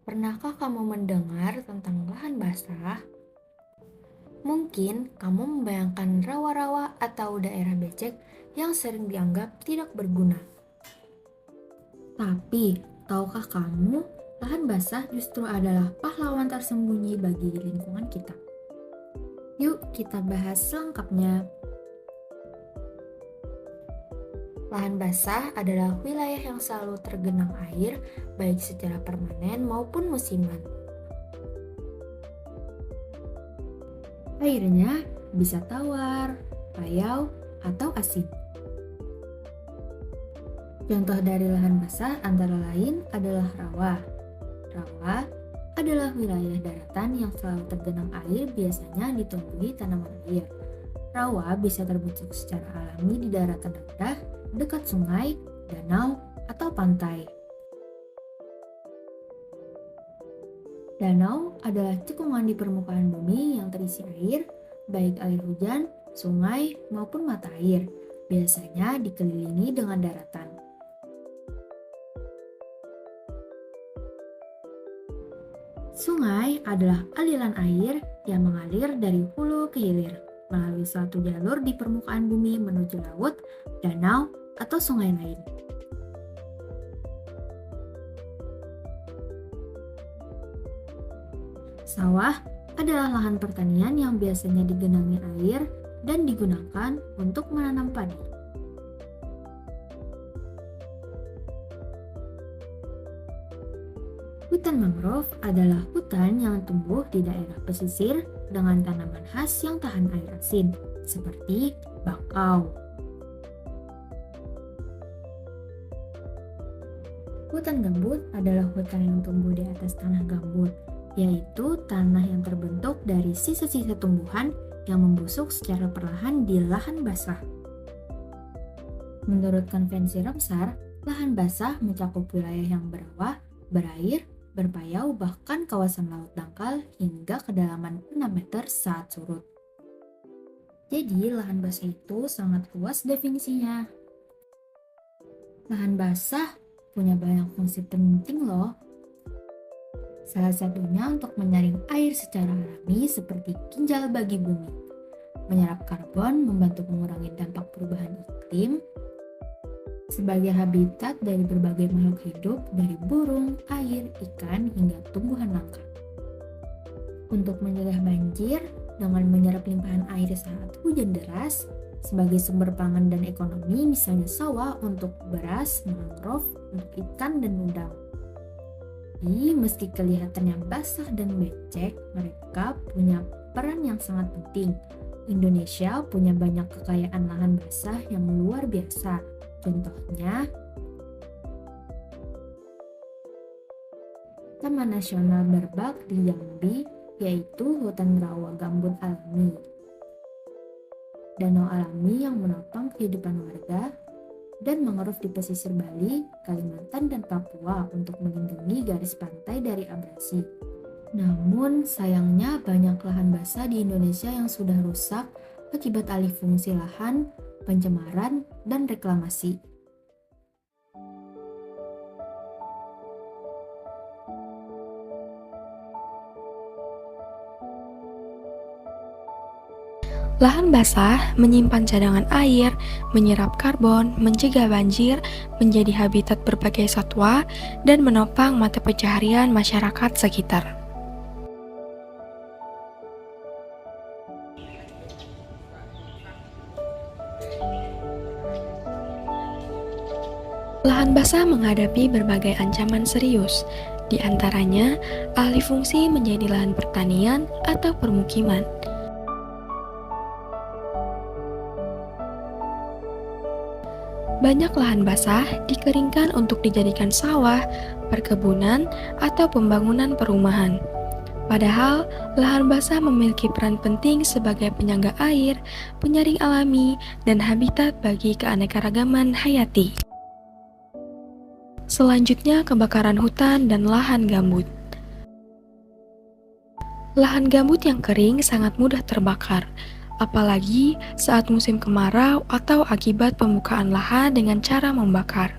Pernahkah kamu mendengar tentang lahan basah? Mungkin kamu membayangkan rawa-rawa atau daerah becek yang sering dianggap tidak berguna. Tapi, tahukah kamu, lahan basah justru adalah pahlawan tersembunyi bagi lingkungan kita. Yuk kita bahas selengkapnya. Lahan basah adalah wilayah yang selalu tergenang air, baik secara permanen maupun musiman. Airnya bisa tawar, payau, atau asin. Contoh dari lahan basah antara lain adalah rawa. Rawa adalah wilayah daratan yang selalu tergenang air, biasanya ditumbuhi tanaman air. Rawa bisa terbentuk secara alami di daratan rendah, dekat sungai, danau, atau pantai. Danau adalah cekungan di permukaan bumi yang terisi air, baik air hujan, sungai, maupun mata air. Biasanya dikelilingi dengan daratan. Sungai adalah aliran air yang mengalir dari hulu ke hilir melalui suatu jalur di permukaan bumi menuju laut, danau, atau sungai lain. Sawah adalah lahan pertanian yang biasanya digenangi air dan digunakan untuk menanam padi. Hutan mangrove adalah hutan yang tumbuh di daerah pesisir dengan tanaman khas yang tahan air asin, seperti bakau. Hutan gambut adalah hutan yang tumbuh di atas tanah gambut, yaitu tanah yang terbentuk dari sisa-sisa tumbuhan yang membusuk secara perlahan di lahan basah. Menurut konvensi Ramsar, lahan basah mencakup wilayah yang berawa, berair, berpayau, bahkan kawasan laut dangkal hingga kedalaman 6 meter saat surut. Jadi, lahan basah itu sangat luas definisinya. Lahan basah punya banyak fungsi penting loh. Salah satunya untuk menyaring air secara alami seperti ginjal bagi bumi, menyerap karbon, membantu mengurangi dampak perubahan iklim, sebagai habitat dari berbagai makhluk hidup dari burung, air, ikan, hingga tumbuhan langka. Untuk mencegah banjir dengan menyerap limpahan air saat hujan deras, sebagai sumber pangan dan ekonomi, misalnya sawah untuk beras, mangrove untuk ikan dan udang. Jadi, meski kelihatannya basah dan becek, mereka punya peran yang sangat penting. Indonesia punya banyak kekayaan lahan basah yang luar biasa. Contohnya, Taman Nasional Berbak di Jambi, yaitu hutan rawa gambut alami. Danau alami yang menopang kehidupan warga, dan mangrove di pesisir Bali, Kalimantan, dan Papua untuk melindungi garis pantai dari abrasi. Namun, sayangnya banyak lahan basah di Indonesia yang sudah rusak akibat alih fungsi lahan, pencemaran, dan reklamasi. Lahan basah menyimpan cadangan air, menyerap karbon, mencegah banjir, menjadi habitat berbagai satwa, dan menopang mata pencaharian masyarakat sekitar. Lahan basah menghadapi berbagai ancaman serius, di antaranya alih fungsi menjadi lahan pertanian atau permukiman. Banyak lahan basah dikeringkan untuk dijadikan sawah, perkebunan, atau pembangunan perumahan. Padahal, lahan basah memiliki peran penting sebagai penyangga air, penyaring alami, dan habitat bagi keanekaragaman hayati. Selanjutnya, kebakaran hutan dan lahan gambut. Lahan gambut yang kering sangat mudah terbakar, apalagi saat musim kemarau atau akibat pembukaan lahan dengan cara membakar.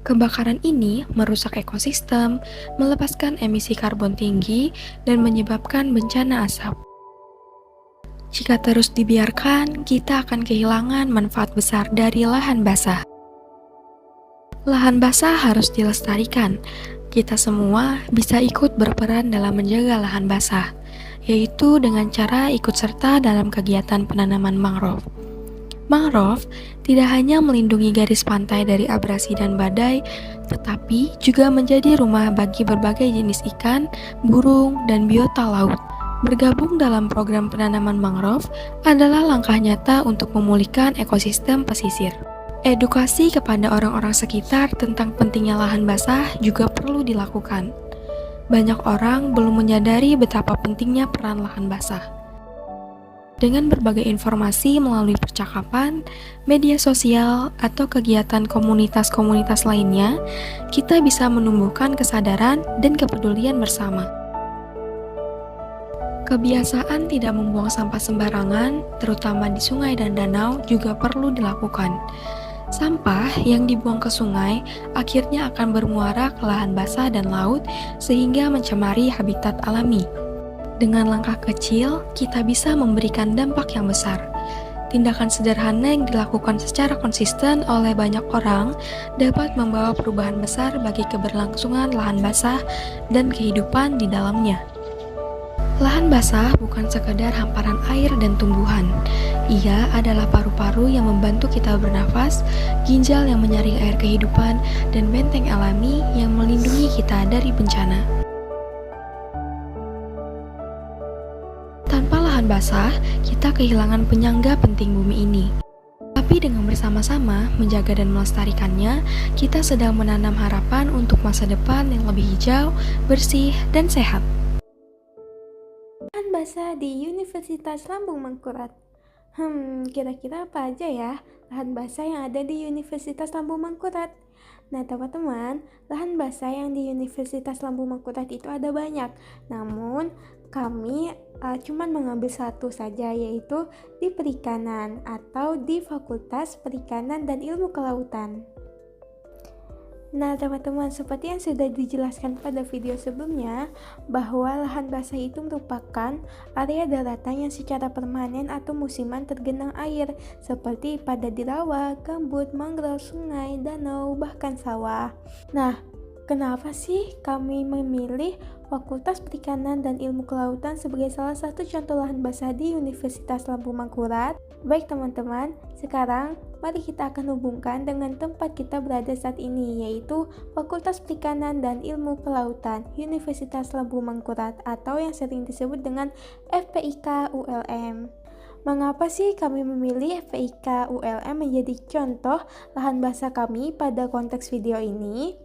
Kebakaran ini merusak ekosistem, melepaskan emisi karbon tinggi, dan menyebabkan bencana asap. Jika terus dibiarkan, kita akan kehilangan manfaat besar dari lahan basah. Lahan basah harus dilestarikan. Kita semua bisa ikut berperan dalam menjaga lahan basah, yaitu dengan cara ikut serta dalam kegiatan penanaman mangrove. Mangrove tidak hanya melindungi garis pantai dari abrasi dan badai, tetapi juga menjadi rumah bagi berbagai jenis ikan, burung, dan biota laut. Bergabung dalam program penanaman mangrove adalah langkah nyata untuk memulihkan ekosistem pesisir. Edukasi kepada orang-orang sekitar tentang pentingnya lahan basah juga perlu dilakukan. Banyak orang belum menyadari betapa pentingnya peran lahan basah. Dengan berbagai informasi melalui percakapan, media sosial, atau kegiatan komunitas-komunitas lainnya, kita bisa menumbuhkan kesadaran dan kepedulian bersama. Kebiasaan tidak membuang sampah sembarangan, terutama di sungai dan danau, juga perlu dilakukan. Sampah yang dibuang ke sungai akhirnya akan bermuara ke lahan basah dan laut sehingga mencemari habitat alami. Dengan langkah kecil, kita bisa memberikan dampak yang besar. Tindakan sederhana yang dilakukan secara konsisten oleh banyak orang dapat membawa perubahan besar bagi keberlangsungan lahan basah dan kehidupan di dalamnya. Lahan basah bukan sekadar hamparan air dan tumbuhan. Ia adalah paru-paru yang membantu kita bernafas, ginjal yang menyaring air kehidupan, dan benteng alami yang melindungi kita dari bencana. Tanpa lahan basah, kita kehilangan penyangga penting bumi ini. Tapi dengan bersama-sama menjaga dan melestarikannya, kita sedang menanam harapan untuk masa depan yang lebih hijau, bersih, dan sehat. Lahan basah di Universitas Lambung Mangkurat. Kira-kira apa aja ya lahan basah yang ada di Universitas Lambung Mangkurat? Nah teman-teman, lahan basah yang di Universitas Lambung Mangkurat itu ada banyak. Namun kami cuman mengambil satu saja, yaitu di perikanan atau di Fakultas Perikanan dan Ilmu Kelautan. Nah teman-teman, seperti yang sudah dijelaskan pada video sebelumnya, bahwa lahan basah itu merupakan area daratan yang secara permanen atau musiman tergenang air, seperti pada di rawa, gambut, mangrove, sungai, danau, bahkan sawah. Nah, kenapa sih kami memilih Fakultas Perikanan dan Ilmu Kelautan sebagai salah satu contoh lahan basah di Universitas Lambung Mangkurat? Baik teman-teman, sekarang mari kita akan hubungkan dengan tempat kita berada saat ini, yaitu Fakultas Perikanan dan Ilmu Kelautan Universitas Lambung Mangkurat atau yang sering disebut dengan FPIK ULM. Mengapa sih kami memilih FPIK ULM menjadi contoh lahan basah kami pada konteks video ini?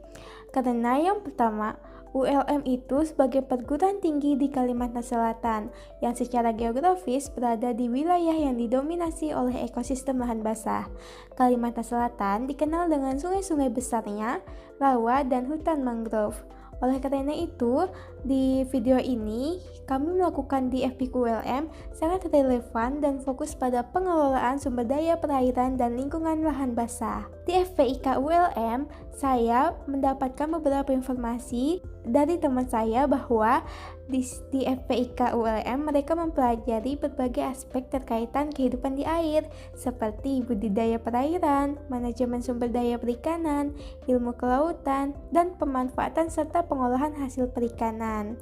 Karena yang pertama, ULM itu sebagai perguruan tinggi di Kalimantan Selatan yang secara geografis berada di wilayah yang didominasi oleh ekosistem lahan basah. Kalimantan Selatan dikenal dengan sungai-sungai besarnya, rawa, dan hutan mangrove. Oleh karena itu, di video ini kami melakukan di FPIK ULM sangat relevan dan fokus pada pengelolaan sumber daya perairan dan lingkungan lahan basah. Di FPIK ULM, saya mendapatkan beberapa informasi dari teman saya bahwa di FPIK ULM mereka mempelajari berbagai aspek terkaitan kehidupan di air seperti budidaya perairan, manajemen sumber daya perikanan, ilmu kelautan, dan pemanfaatan serta pengolahan hasil perikanan.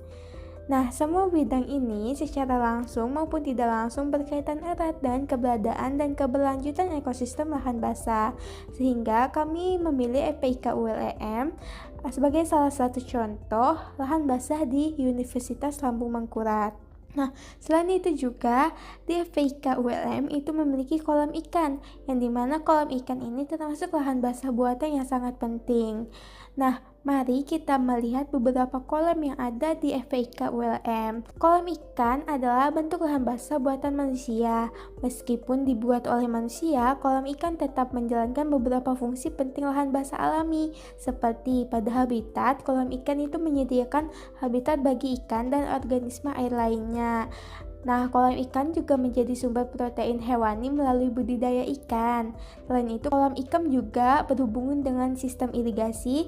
Nah, semua bidang ini secara langsung maupun tidak langsung berkaitan erat dengan keberadaan dan keberlanjutan ekosistem lahan basah, sehingga kami memilih FPIK ULM sebagai salah satu contoh lahan basah di Universitas Lambung Mangkurat. Nah, selain itu juga di FPIK ULM itu memiliki kolam ikan, yang dimana kolam ikan ini termasuk lahan basah buatan yang sangat penting. Nah, mari kita melihat beberapa kolam yang ada di FPIK ULM. Kolam ikan adalah bentuk lahan basah buatan manusia. Meskipun dibuat oleh manusia, kolam ikan tetap menjalankan beberapa fungsi penting lahan basah alami. Seperti pada habitat, kolam ikan itu menyediakan habitat bagi ikan dan organisme air lainnya. Nah, kolam ikan juga menjadi sumber protein hewani melalui budidaya ikan. Selain itu, kolam ikan juga berhubungan dengan sistem irigasi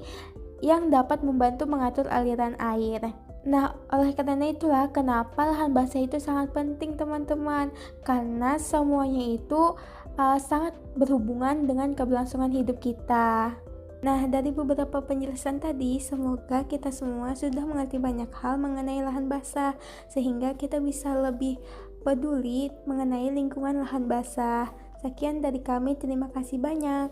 yang dapat membantu mengatur aliran air. Nah, oleh karena itulah kenapa lahan basah itu sangat penting teman-teman. Karena semuanya itu sangat berhubungan dengan keberlangsungan hidup kita. Nah, dari beberapa penjelasan tadi, semoga kita semua sudah mengerti banyak hal mengenai lahan basah, sehingga kita bisa lebih peduli mengenai lingkungan lahan basah. Sekian dari kami, terima kasih banyak.